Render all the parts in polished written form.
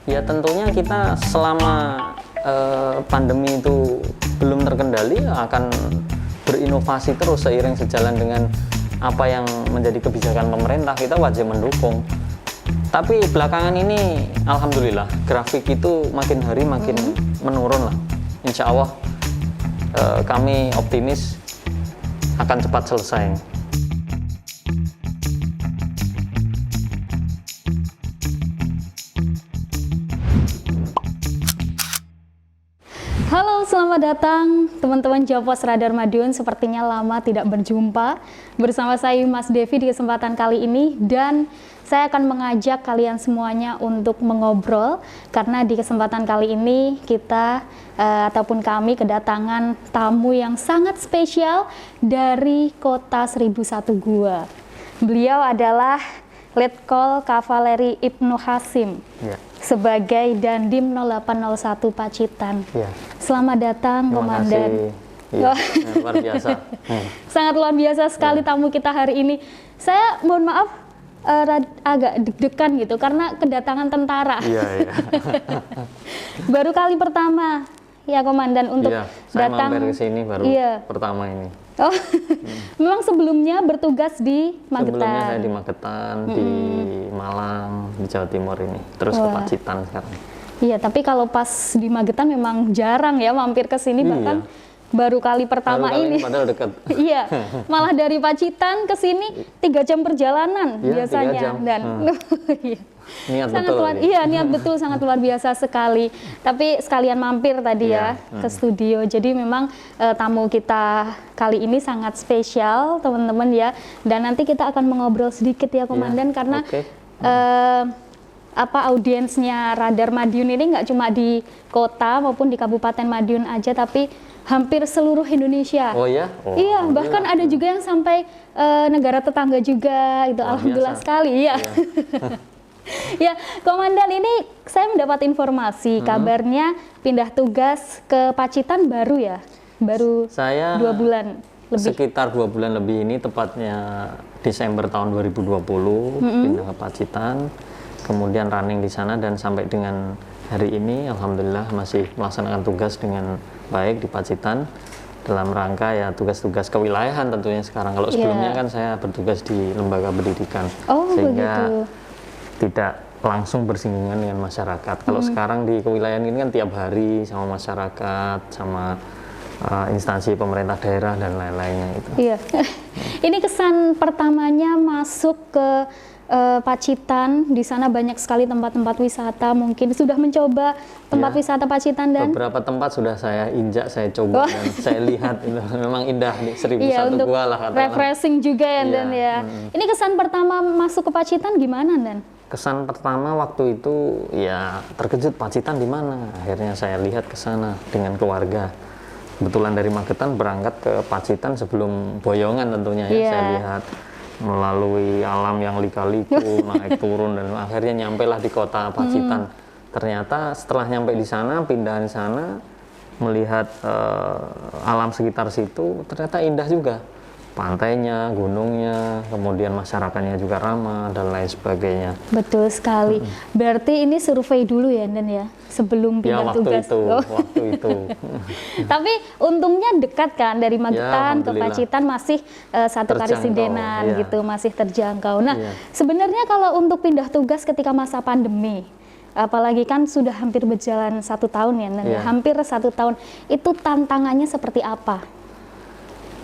Ya tentunya kita selama pandemi itu belum terkendali akan berinovasi terus seiring sejalan dengan apa yang menjadi kebijakan pemerintah, kita wajib mendukung. Tapi belakangan ini alhamdulillah grafik itu makin hari makin menurun lah. Insya Allah kami optimis akan cepat selesai. Halo, selamat datang teman-teman Jopos Radar Madiun. Sepertinya lama tidak berjumpa. Bersama saya Mas Devi di kesempatan kali ini, dan saya akan mengajak kalian semuanya untuk mengobrol karena di kesempatan kali ini kita ataupun kami kedatangan tamu yang sangat spesial dari kota 1001 Gua. Beliau adalah Letkol Kavaleri Ibnu Hasim. Ya. Sebagai Dandim 0801 Pacitan. Ya. Selamat datang, Komandan. Ya, luar biasa. Sangat luar biasa sekali tamu kita hari ini. Saya mohon maaf agak deg-degan gitu karena kedatangan tentara. Iya, iya. Baru kali pertama ya Komandan untuk saya datang mampir ke sini baru pertama ini. Oh, memang sebelumnya bertugas di Magetan. Sebelumnya saya di Magetan, di Malang, di Jawa Timur ini, terus ke Pacitan sekarang. Iya, tapi kalau pas di Magetan memang jarang ya mampir ke sini, bahkan baru kali pertama ini. Padahal dekat. Iya, malah dari Pacitan ke sini 3 jam perjalanan biasanya. 3 jam. Dan niat sangat betul. Niat betul, sangat luar biasa sekali. Tapi sekalian mampir tadi ke studio. Jadi memang tamu kita kali ini sangat spesial, teman-teman ya. Dan nanti kita akan mengobrol sedikit ya, Komandan, karena audiensnya Radar Madiun ini nggak cuma di kota maupun di Kabupaten Madiun aja, tapi hampir seluruh Indonesia. Oh ya? Oh, iya, bahkan ada juga yang sampai negara tetangga juga. Itu alhamdulillah sekali ya. Ya, Komandan, ini saya mendapat informasi kabarnya pindah tugas ke Pacitan baru ya? Baru saya 2 bulan lebih. Sekitar 2 bulan lebih ini, tepatnya Desember tahun 2020 pindah ke Pacitan. Kemudian running di sana dan sampai dengan hari ini alhamdulillah masih melaksanakan tugas dengan baik di Pacitan dalam rangka ya tugas-tugas kewilayahan tentunya sekarang. Kalau sebelumnya kan saya bertugas di lembaga pendidikan, sehingga tidak langsung bersinggungan dengan masyarakat. Kalau sekarang di kewilayahan ini kan tiap hari sama masyarakat, sama instansi pemerintah daerah dan lain-lainnya itu. Iya. Ini kesan pertamanya masuk ke Pacitan. Di sana banyak sekali tempat-tempat wisata. Mungkin sudah mencoba tempat wisata Pacitan dan beberapa tempat sudah saya injak, saya coba dan saya lihat itu memang indah nih, 1001 Gua lah katakan. Refreshing juga ya, Dan ya. Ini kesan pertama masuk ke Pacitan gimana, Dan? Kesan pertama waktu itu ya terkejut, Pacitan di mana? Akhirnya saya lihat ke sana dengan keluarga. Kebetulan dari Magetan berangkat ke Pacitan sebelum Boyongan tentunya ya. Saya lihat melalui alam yang lika-liku, naik turun dan akhirnya nyampailah di kota Pacitan. Ternyata setelah nyampe di sana, pindahan di sana, melihat alam sekitar situ ternyata indah juga. Pantainya, gunungnya, kemudian masyarakatnya juga ramah dan lain sebagainya. Betul sekali. Berarti ini survei dulu ya, Dan ya, sebelum pindah tugas. Waktu itu. Tapi untungnya dekat kan dari Magetan ke Pacitan, masih satu karisidenan gitu, masih terjangkau. Nah, sebenarnya kalau untuk pindah tugas ketika masa pandemi, apalagi kan sudah hampir berjalan 1 tahun ya, Dan ya, hampir 1 tahun, itu tantangannya seperti apa?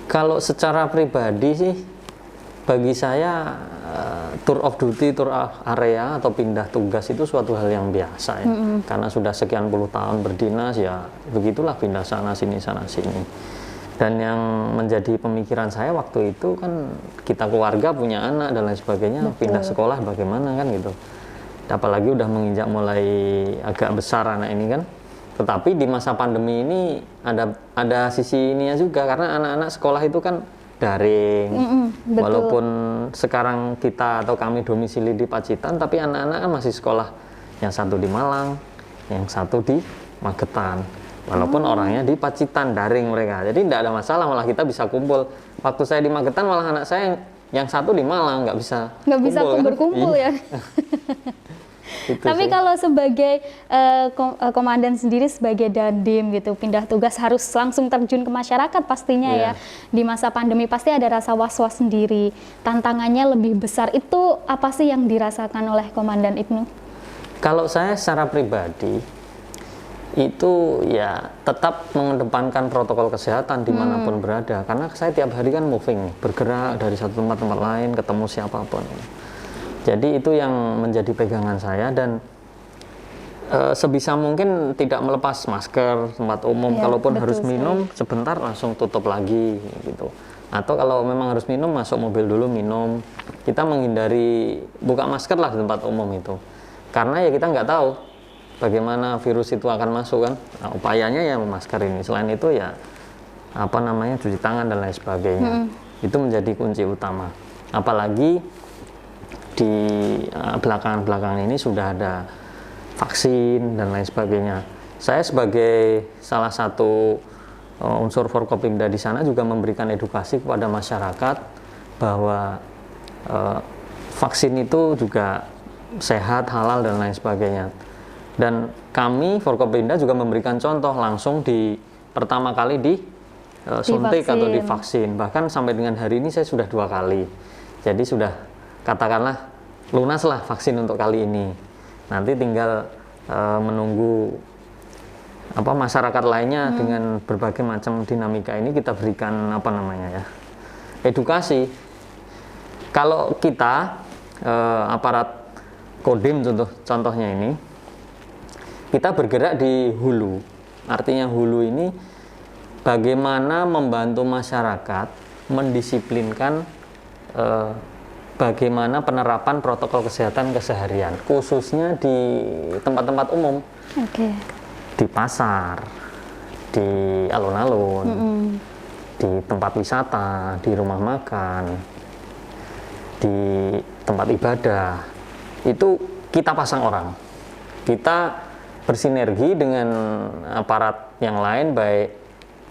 Kalau secara pribadi sih, bagi saya tour of duty, tour area atau pindah tugas itu suatu hal yang biasa ya. Karena sudah sekian puluh tahun berdinas ya, begitulah pindah sana sini sana sini. Dan yang menjadi pemikiran saya waktu itu kan, kita keluarga punya anak dan lain sebagainya, pindah sekolah bagaimana kan gitu. Apalagi udah menginjak mulai agak besar anak ini kan. Tetapi di masa pandemi ini ada sisi ininya juga, karena anak-anak sekolah itu kan daring. Walaupun sekarang kita atau kami domisili di Pacitan, tapi anak-anak kan masih sekolah. Yang satu di Malang, yang satu di Magetan. Walaupun orangnya di Pacitan, daring mereka. Jadi tidak ada masalah, malah kita bisa kumpul. Waktu saya di Magetan, malah anak saya yang satu di Malang nggak bisa berkumpul kan? Ya. Itu Tapi sih. kalau sebagai komandan sendiri sebagai dandim gitu, pindah tugas harus langsung terjun ke masyarakat pastinya Iya. ya. Di masa pandemi pasti ada rasa was-was sendiri. Tantangannya lebih besar. Itu apa sih yang dirasakan oleh Komandan Ibnu? Kalau saya secara pribadi itu ya tetap mengedepankan protokol kesehatan dimanapun berada, karena saya tiap hari kan moving, bergerak dari satu tempat lain, ketemu siapapun. Jadi itu yang menjadi pegangan saya, dan sebisa mungkin tidak melepas masker tempat umum. Ya, Kalaupun betul harus sekali. minum sebentar langsung tutup lagi gitu, atau kalau memang harus minum masuk mobil dulu minum. Kita menghindari buka masker lah di tempat umum itu, karena ya kita nggak tahu bagaimana virus itu akan masuk kan. Nah, upayanya ya masker ini. Selain itu ya apa namanya, cuci tangan dan lain sebagainya. Itu menjadi kunci utama. Apalagi di belakangan ini sudah ada vaksin dan lain sebagainya. Saya sebagai salah satu unsur Forkopimda di sana juga memberikan edukasi kepada masyarakat bahwa vaksin itu juga sehat, halal dan lain sebagainya. Dan kami Forkopimda juga memberikan contoh langsung di pertama kali di suntik atau divaksin. Bahkan sampai dengan hari ini saya sudah 2 kali. Jadi sudah katakanlah lunas lah vaksin untuk kali ini. Nanti tinggal menunggu apa masyarakat lainnya dengan berbagai macam dinamika ini kita berikan apa namanya ya, edukasi. Kalau kita aparat Kodim contohnya ini, kita bergerak di hulu. Artinya hulu ini bagaimana membantu masyarakat mendisiplinkan bagaimana penerapan protokol kesehatan keseharian, khususnya di tempat-tempat umum. Oke. Di pasar, di alun-alun, di tempat wisata, di rumah makan, di tempat ibadah. Itu kita pasang orang. Kita bersinergi dengan aparat yang lain, baik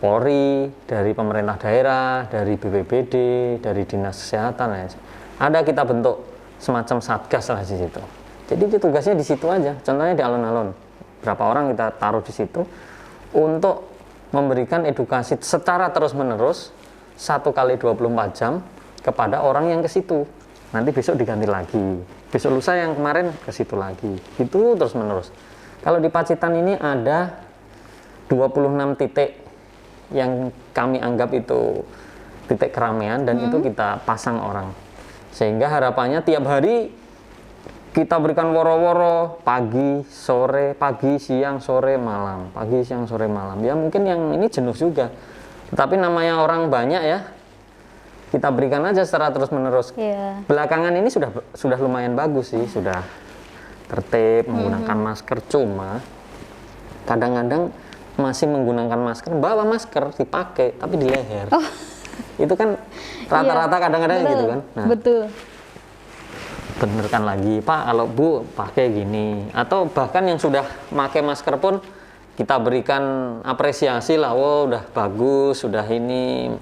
Polri, dari pemerintah daerah, dari BPBD, dari Dinas Kesehatan. Ada kita bentuk semacam satgas lah di situ. Jadi tugasnya di situ aja. Contohnya di alun-alun, berapa orang kita taruh di situ untuk memberikan edukasi secara terus-menerus 1 kali 24 jam kepada orang yang ke situ. Nanti besok diganti lagi, besok lusa yang kemarin ke situ lagi. Itu terus-menerus. Kalau di Pacitan ini ada 26 titik yang kami anggap itu titik keramaian, dan itu kita pasang orang. Sehingga harapannya tiap hari kita berikan woro-woro, pagi, sore, pagi, siang, sore, malam, pagi, siang, sore, malam. Ya mungkin yang ini jenuh juga, tapi namanya orang banyak ya, kita berikan aja secara terus-menerus. Yeah. Belakangan ini sudah lumayan bagus sih, sudah tertib menggunakan masker. Cuma kadang-kadang masih menggunakan masker, bawa masker dipakai tapi di leher. Itu kan rata-rata kadang-kadang gitu kan. Nah, betul. benerkan lagi, Pak, kalau Bu pakai gini. Atau bahkan yang sudah pakai masker pun kita berikan apresiasi lah, wow udah bagus, sudah ini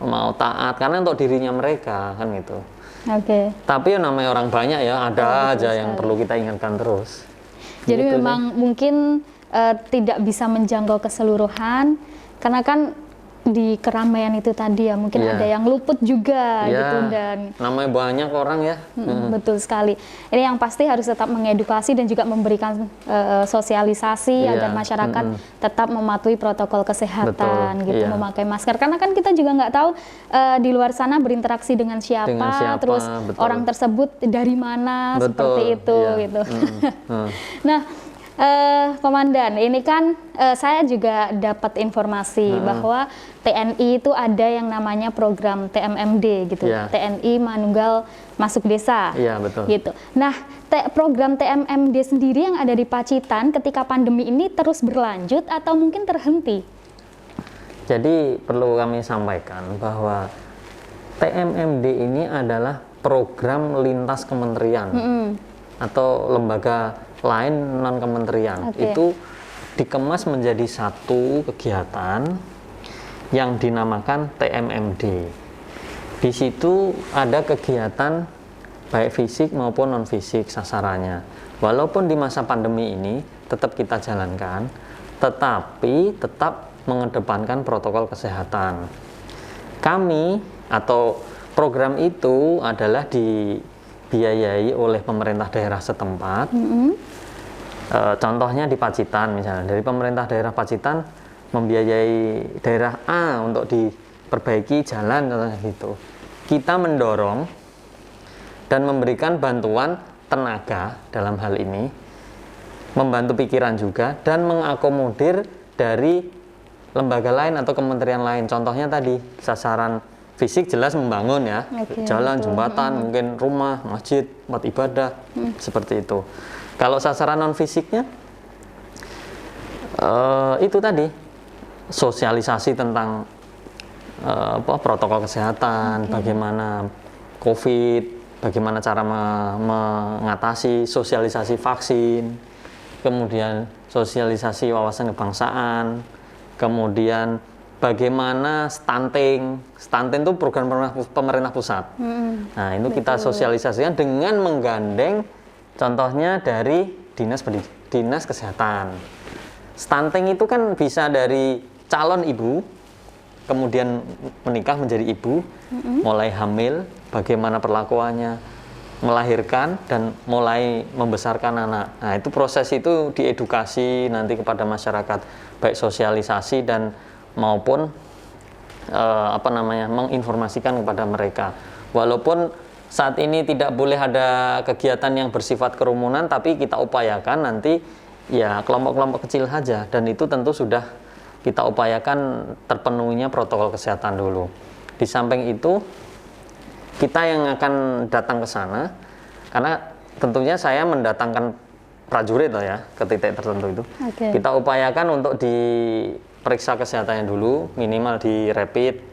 mau taat, karena untuk dirinya mereka kan gitu. Oke. Tapi ya namanya orang banyak ya, ada betul aja yang sekali. perlu kita ingatkan terus. Jadi Gitu memang mungkin tidak bisa menjangkau keseluruhan, karena kan di keramaian itu tadi ya, mungkin Iya. ada yang luput juga Ya, gitu, dan namanya banyak orang ya. betul sekali. Ini yang pasti harus tetap mengedukasi dan juga memberikan sosialisasi Iya, agar masyarakat tetap mematuhi protokol kesehatan Betul, gitu, iya. memakai masker. Karena kan kita juga nggak tahu di luar sana berinteraksi dengan siapa, terus betul. orang tersebut dari mana, Betul, seperti itu iya. gitu. Nah, Komandan, ini kan saya juga dapat informasi bahwa TNI itu ada yang namanya program TMMD gitu, Iya. TNI Manunggal Masuk Desa. Iya, betul. Gitu. Nah, program TMMD sendiri yang ada di Pacitan ketika pandemi ini terus berlanjut atau mungkin terhenti? Jadi perlu kami sampaikan bahwa TMMD ini adalah program lintas kementerian atau lembaga lain non kementerian. Oke. Itu dikemas menjadi satu kegiatan yang dinamakan TMMD. Di situ ada kegiatan baik fisik maupun non fisik sasarannya. Walaupun di masa pandemi ini tetap kita jalankan, tetapi tetap mengedepankan protokol kesehatan. Kami atau program itu adalah dibiayai oleh pemerintah daerah setempat. Contohnya di Pacitan misalnya, dari pemerintah daerah Pacitan membiayai daerah A untuk diperbaiki jalan contohnya gitu. Kita mendorong dan memberikan bantuan tenaga dalam hal ini, membantu pikiran juga, dan mengakomodir dari lembaga lain atau kementerian lain. Contohnya tadi sasaran fisik jelas membangun ya, jalan, jembatan, mungkin rumah, masjid, tempat ibadah, seperti itu. Kalau sasaran non fisiknya itu tadi sosialisasi tentang protokol kesehatan, bagaimana COVID, bagaimana cara mengatasi, sosialisasi vaksin, kemudian sosialisasi wawasan kebangsaan, kemudian bagaimana stunting itu program pemerintah pusat. Nah, itu kita sosialisasikan dengan menggandeng contohnya dari dinas kesehatan. Stunting itu kan bisa dari calon ibu, kemudian menikah menjadi ibu, mulai hamil, bagaimana perlakuannya, melahirkan, dan mulai membesarkan anak. Nah, itu proses itu diedukasi nanti kepada masyarakat, baik sosialisasi dan maupun menginformasikan kepada mereka. Walaupun saat ini tidak boleh ada kegiatan yang bersifat kerumunan, tapi kita upayakan nanti ya kelompok-kelompok kecil saja, dan itu tentu sudah kita upayakan terpenuhinya protokol kesehatan dulu. Di samping itu kita yang akan datang ke sana, karena tentunya saya mendatangkan prajurit ya ke titik tertentu itu. Kita upayakan untuk diperiksa kesehatannya dulu, minimal di rapid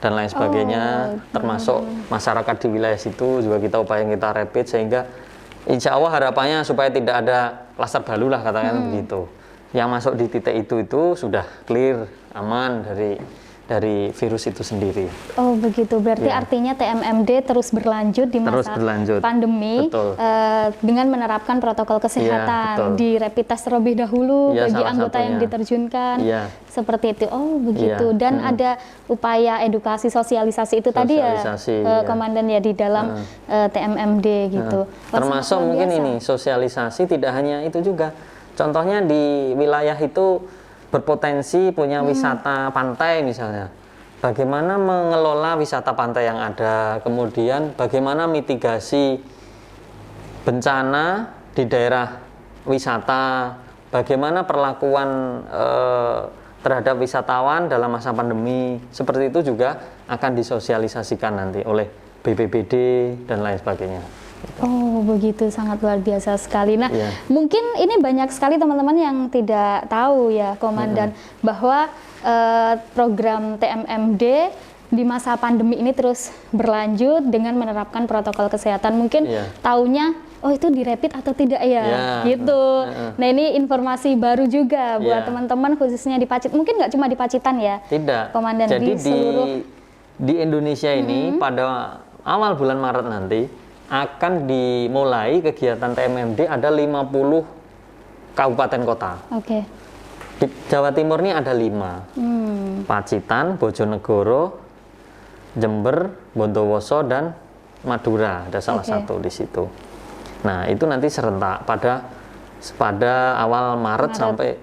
dan lain sebagainya, termasuk masyarakat di wilayah situ juga kita upayakan kita rapid, sehingga insya Allah harapannya supaya tidak ada klaster baru lah katakan begitu. Yang masuk di titik itu sudah clear, aman dari virus itu sendiri. Oh begitu, berarti artinya TMMD terus berlanjut di masa pandemi dengan menerapkan protokol kesehatan, di rapid test terlebih dahulu bagi anggota yang diterjunkan, seperti itu. Oh begitu, dan ada upaya edukasi sosialisasi itu tadi ya, Komandan ya, di dalam TMMD gitu. Termasuk mungkin ini sosialisasi tidak hanya itu juga. Contohnya di wilayah itu berpotensi punya wisata pantai misalnya. Bagaimana mengelola wisata pantai yang ada, kemudian bagaimana mitigasi bencana di daerah wisata, bagaimana perlakuan terhadap wisatawan dalam masa pandemi, seperti itu juga akan disosialisasikan nanti oleh BPBD dan lain sebagainya. Oh begitu, sangat luar biasa sekali. Nah mungkin ini banyak sekali teman-teman yang tidak tahu ya Komandan, bahwa program TMMD di masa pandemi ini terus berlanjut dengan menerapkan protokol kesehatan. Mungkin taunya oh itu di rapid atau tidak ya, gitu. Nah ini informasi baru juga buat teman-teman khususnya di Pacitan. Mungkin nggak cuma di Pacitan ya, tidak, Komandan. Jadi di seluruh di Indonesia ini pada awal bulan Maret nanti akan dimulai kegiatan TMMD, ada 50 kabupaten kota. Di Jawa Timur ini ada 5. Pacitan, Bojonegoro, Jember, Bondowoso, dan Madura. Ada salah satu di situ. Nah, itu nanti serentak pada awal Maret sampai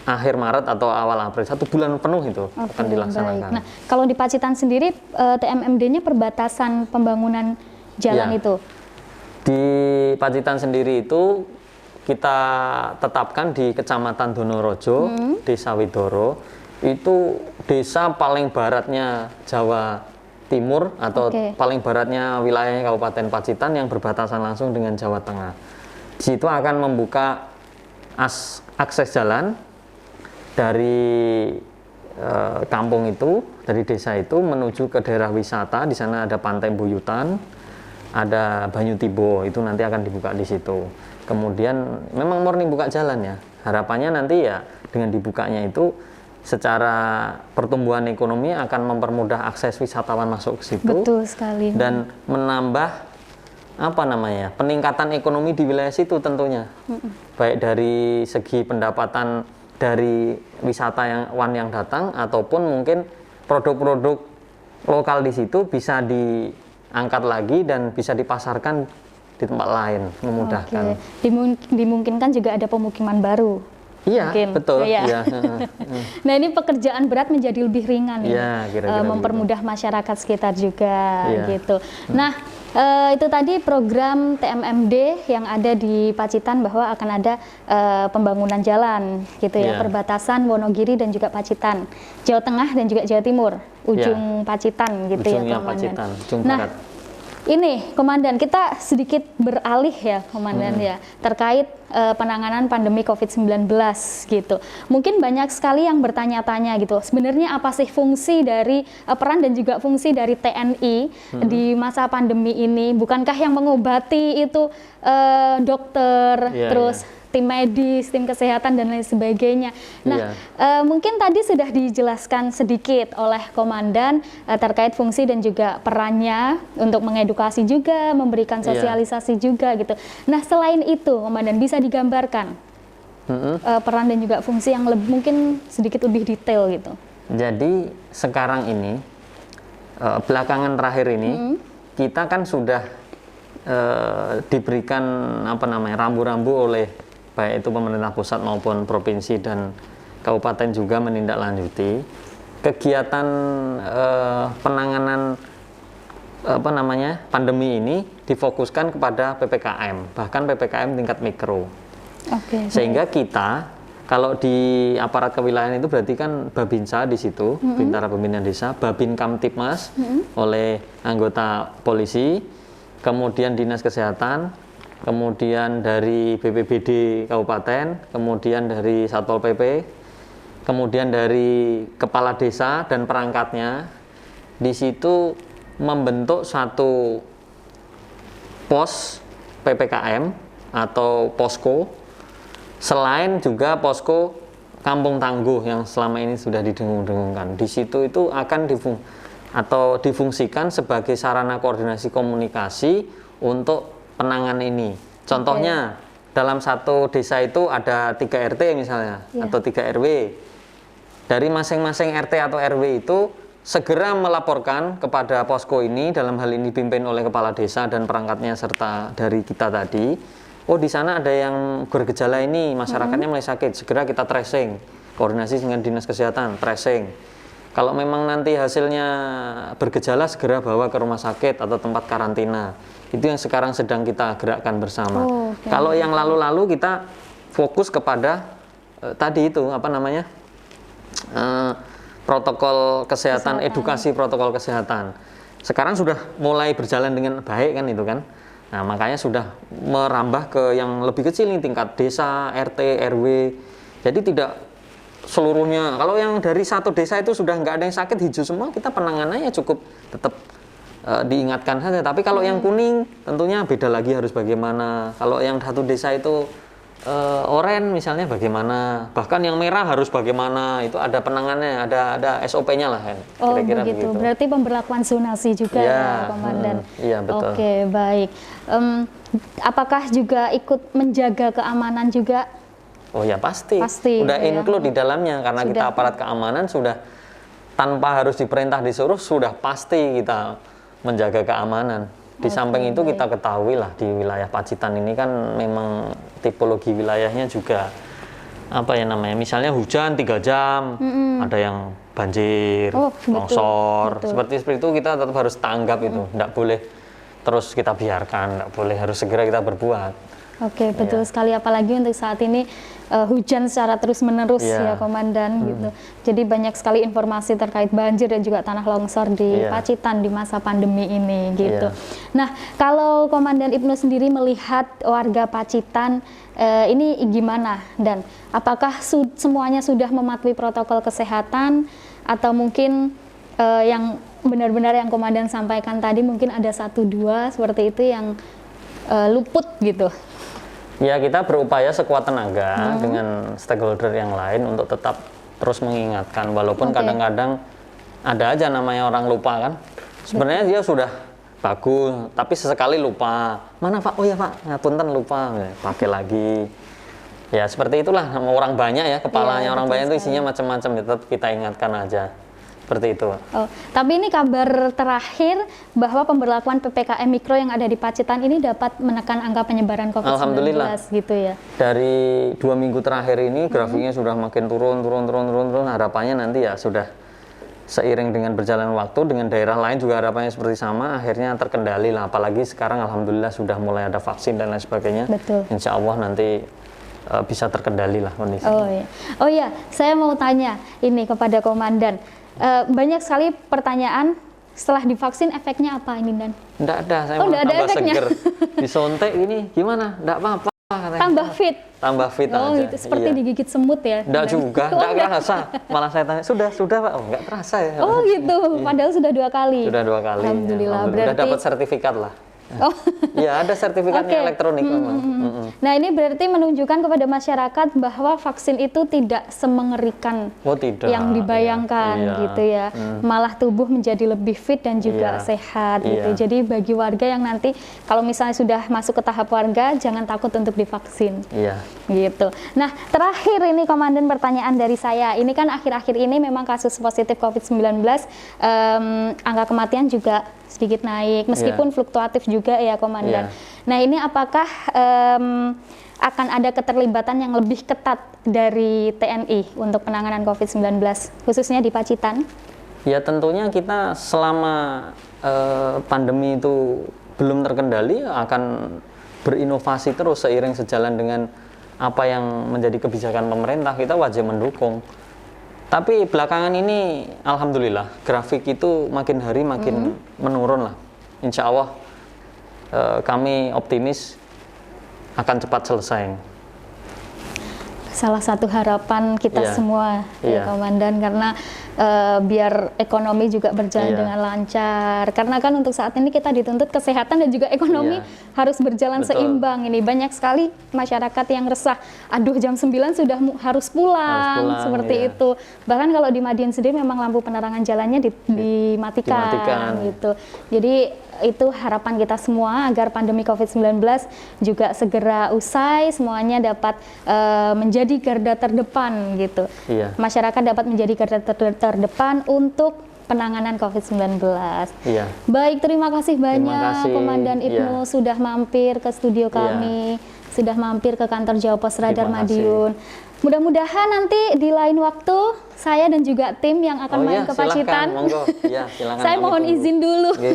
akhir Maret atau awal April, 1 bulan penuh itu akan dilaksanakan. Nah, kalau di Pacitan sendiri TMMD-nya perbatasan pembangunan jalan itu? Di Pacitan sendiri itu kita tetapkan di Kecamatan Donorojo, Desa Widoro, itu desa paling baratnya Jawa Timur atau paling baratnya wilayah Kabupaten Pacitan yang berbatasan langsung dengan Jawa Tengah. Di situ akan membuka akses jalan dari kampung itu, dari desa itu menuju ke daerah wisata. Di sana ada Pantai Buyutan, ada Banyu Tibo, itu nanti akan dibuka di situ. Kemudian memang murni buka jalan ya. Harapannya nanti ya dengan dibukanya itu secara pertumbuhan ekonomi akan mempermudah akses wisatawan masuk ke situ. Betul sekali. Dan menambah apa namanya, peningkatan ekonomi di wilayah situ tentunya. Baik dari segi pendapatan dari wisatawan yang datang ataupun mungkin produk-produk lokal di situ bisa diangkat lagi dan bisa dipasarkan di tempat lain, memudahkan. Dimungkinkan juga ada pemukiman baru. Iya, mungkin. betul. Ya. Ya. Nah, ini pekerjaan berat menjadi lebih ringan ya, ya, mempermudah masyarakat sekitar juga gitu. Nah, itu tadi program TMMD yang ada di Pacitan bahwa akan ada pembangunan jalan gitu ya, perbatasan Wonogiri dan juga Pacitan, Jawa Tengah dan juga Jawa Timur, ujung Pacitan gitu ya, Komandan. Pacitan, ujung barat. Ini Komandan, kita sedikit beralih ya Komandan ya, terkait penanganan pandemi COVID-19 gitu. Mungkin banyak sekali yang bertanya-tanya gitu, sebenarnya apa sih fungsi dari peran dan juga fungsi dari TNI di masa pandemi ini? Bukankah yang mengobati itu dokter, terus tim medis, tim kesehatan dan lain sebagainya. Nah, mungkin tadi sudah dijelaskan sedikit oleh Komandan terkait fungsi dan juga perannya untuk mengedukasi juga, memberikan sosialisasi juga gitu. Nah, selain itu, Komandan bisa digambarkan peran dan juga fungsi yang mungkin sedikit lebih detail gitu. Jadi sekarang ini, belakangan terakhir ini, kita kan sudah diberikan apa namanya, rambu-rambu oleh baik itu pemerintah pusat maupun provinsi dan kabupaten juga menindaklanjuti kegiatan penanganan apa namanya, pandemi ini difokuskan kepada PPKM, bahkan PPKM tingkat mikro. Sehingga kita kalau di aparat kewilayahan itu berarti kan Babinsa di situ, Bintara Pembinaan Desa, Babin Kamtipmas oleh anggota polisi, kemudian Dinas Kesehatan, kemudian dari BPBD Kabupaten, kemudian dari Satpol PP, kemudian dari Kepala Desa dan perangkatnya. Di situ membentuk satu pos PPKM atau posko, selain juga posko Kampung Tangguh yang selama ini sudah didengung-dengungkan. Di situ itu akan difungsikan sebagai sarana koordinasi komunikasi untuk penanganan ini. Contohnya dalam satu desa itu ada 3 RT misalnya atau 3 RW. Dari masing-masing RT atau RW itu segera melaporkan kepada posko ini, dalam hal ini dipimpin oleh kepala desa dan perangkatnya serta dari kita tadi. Oh, di sana ada yang bergejala ini, masyarakatnya mulai sakit, segera kita tracing, koordinasi dengan Dinas Kesehatan, tracing. Kalau memang nanti hasilnya bergejala, segera bawa ke rumah sakit atau tempat karantina. Itu yang sekarang sedang kita gerakkan bersama. Kalau yang lalu-lalu kita fokus kepada tadi itu apa namanya, protokol kesehatan, edukasi protokol kesehatan. Sekarang sudah mulai berjalan dengan baik kan itu kan. Nah, makanya sudah merambah ke yang lebih kecil nih, tingkat desa, RT, RW. Jadi tidak seluruhnya. Kalau yang dari satu desa itu sudah nggak ada yang sakit, hijau semua, kita penanganannya cukup tetap diingatkan saja. Tapi kalau yang kuning tentunya beda lagi harus bagaimana. Kalau yang satu desa itu oranye misalnya bagaimana, bahkan yang merah harus bagaimana, itu ada penanganannya, ada SOP-nya lah. Kira-kira begitu. Berarti pemberlakuan zonasi juga ya, Komandan. Iya, betul. Oke, baik. Apakah juga ikut menjaga keamanan juga? Oh ya pasti. Udah include di dalamnya, karena kita aparat keamanan sudah tanpa harus diperintah disuruh, sudah pasti kita menjaga keamanan. Di samping itu kita ketahui lah di wilayah Pacitan ini kan memang tipologi wilayahnya juga apa ya namanya, misalnya hujan 3 jam, ada yang banjir, longsor, seperti itu kita tetap harus tanggap itu, tidak boleh terus kita biarkan, tidak boleh, harus segera kita berbuat. Oke, betul sekali, apalagi untuk saat ini hujan secara terus-menerus ya Komandan gitu. Jadi banyak sekali informasi terkait banjir dan juga tanah longsor di Pacitan di masa pandemi ini gitu. Nah, kalau Komandan Ibnu sendiri melihat warga Pacitan ini gimana, dan apakah semuanya sudah mematuhi protokol kesehatan atau mungkin yang benar-benar yang Komandan sampaikan tadi mungkin ada 1-2 seperti itu yang luput gitu? Ya, kita berupaya sekuat tenaga dengan stakeholder yang lain untuk tetap terus mengingatkan, walaupun kadang-kadang ada aja namanya orang lupa kan. Sebenarnya dia sudah bagus, tapi sesekali lupa. Mana Pak? Oh ya Pak, ngapunten lupa. Ya, pakai lagi. Ya seperti itulah, orang banyak ya, kepalanya Iya, orang betul banyak itu sekali. isinya macam-macam, ya, tetap kita ingatkan aja. Seperti itu, Pak. Oh, tapi ini kabar terakhir bahwa pemberlakuan PPKM Mikro yang ada di Pacitan ini dapat menekan angka penyebaran COVID-19 Alhamdulillah. gitu ya. Dari 2 minggu terakhir ini grafiknya sudah makin turun. Harapannya nanti ya sudah seiring dengan berjalan waktu, dengan daerah lain juga harapannya seperti sama, akhirnya terkendali lah. Apalagi sekarang alhamdulillah sudah mulai ada vaksin dan lain sebagainya. Betul. Insya Allah nanti bisa terkendali lah kondisi. Oh iya, saya mau tanya ini kepada Komandan. Banyak sekali pertanyaan setelah divaksin efeknya apa ini Dan? Nggak ada, saya Oh, mau nggak ada tambah efeknya. seger. Disontek ini gimana? Nggak apa-apa. katanya. Tambah fit. Tambah fit Oh, aja. gitu. Seperti Iya. digigit semut ya? Nggak Dan- juga, Oh, nggak nggak. kerasa. Malah saya tanya, sudah Pak? Oh, nggak terasa ya. Oh gitu, padahal sudah 2 kali. Sudah 2 kali. ya. Alhamdulillah. Udah Berarti dapat sertifikat lah. Oh. Iya, ada sertifikatnya Oke. elektronik memang. Nah, ini berarti menunjukkan kepada masyarakat bahwa vaksin itu tidak semengerikan Oh, tidak. yang dibayangkan Iya. gitu ya. Malah tubuh menjadi lebih fit dan juga Iya. sehat Iya. gitu. Jadi bagi warga yang nanti kalau misalnya sudah masuk ke tahap warga, jangan takut untuk divaksin. Iya. Gitu. Nah, terakhir ini Komandan, pertanyaan dari saya. Ini kan akhir-akhir ini memang kasus positif COVID-19, angka kematian juga sedikit naik, meskipun fluktuatif juga ya Komandan. Iya. Nah, ini apakah akan ada keterlibatan yang lebih ketat dari TNI untuk penanganan COVID-19, khususnya di Pacitan? Ya tentunya kita selama pandemi itu belum terkendali akan berinovasi terus seiring sejalan dengan apa yang menjadi kebijakan pemerintah, kita wajib mendukung. Tapi belakangan ini alhamdulillah grafik itu makin hari makin menurun lah. Insya Allah kami optimis akan cepat selesai. Salah satu harapan kita Iya. semua ya Iya. Komandan, karena biar ekonomi juga berjalan Iya. dengan lancar. Karena kan untuk saat ini kita dituntut kesehatan dan juga ekonomi Iya. harus berjalan Betul. seimbang. Ini banyak sekali masyarakat yang resah. Aduh, jam 9 sudah harus pulang, seperti iya. itu. Bahkan kalau di Madiun sendiri memang lampu penerangan jalannya dimatikan Dimatikan. gitu. Jadi itu harapan kita semua agar pandemi COVID-19 juga segera usai, semuanya dapat menjadi garda terdepan gitu. Iya. Masyarakat dapat menjadi garda terdepan untuk penanganan COVID-19. Iya. Baik, terima kasih banyak kasih. Komandan Ibnu Iya. sudah mampir ke studio kami, sudah mampir ke kantor Jawa Pos Radar Terima kasih. Madiun. Mudah-mudahan nanti di lain waktu saya dan juga tim yang akan main ke silakan, Pacitan. monggo. Ya, silakan, Saya kami mohon tunggu. izin dulu. Oke,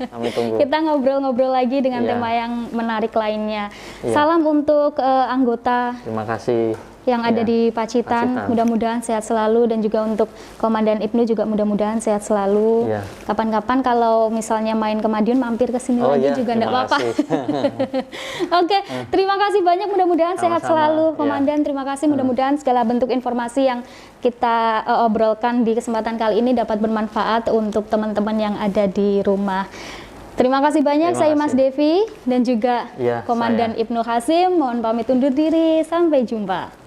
kami tunggu. Kita ngobrol-ngobrol lagi dengan Iya. tema yang menarik lainnya. Iya. Salam untuk anggota Terima kasih. yang ada Iya. di Pacitan. Pacitan. Mudah-mudahan sehat selalu, dan juga untuk Komandan Ibnu juga mudah-mudahan sehat selalu. Iya. Kapan-kapan kalau misalnya main ke Madiun mampir ke sini Oh lagi iya, juga enggak terima apa-apa. kasih. Oke, terima kasih banyak, mudah-mudahan sehat Sama-sama, selalu iya. Komandan. Terima kasih, mudah-mudahan segala bentuk informasi yang kita obrolkan di kesempatan kali ini dapat bermanfaat untuk teman-teman yang ada di rumah. Terima kasih banyak, Terima saya Mas kasih. Devi dan juga Iya, Komandan saya. Ibnu Hasim. Mohon pamit undur diri, sampai jumpa.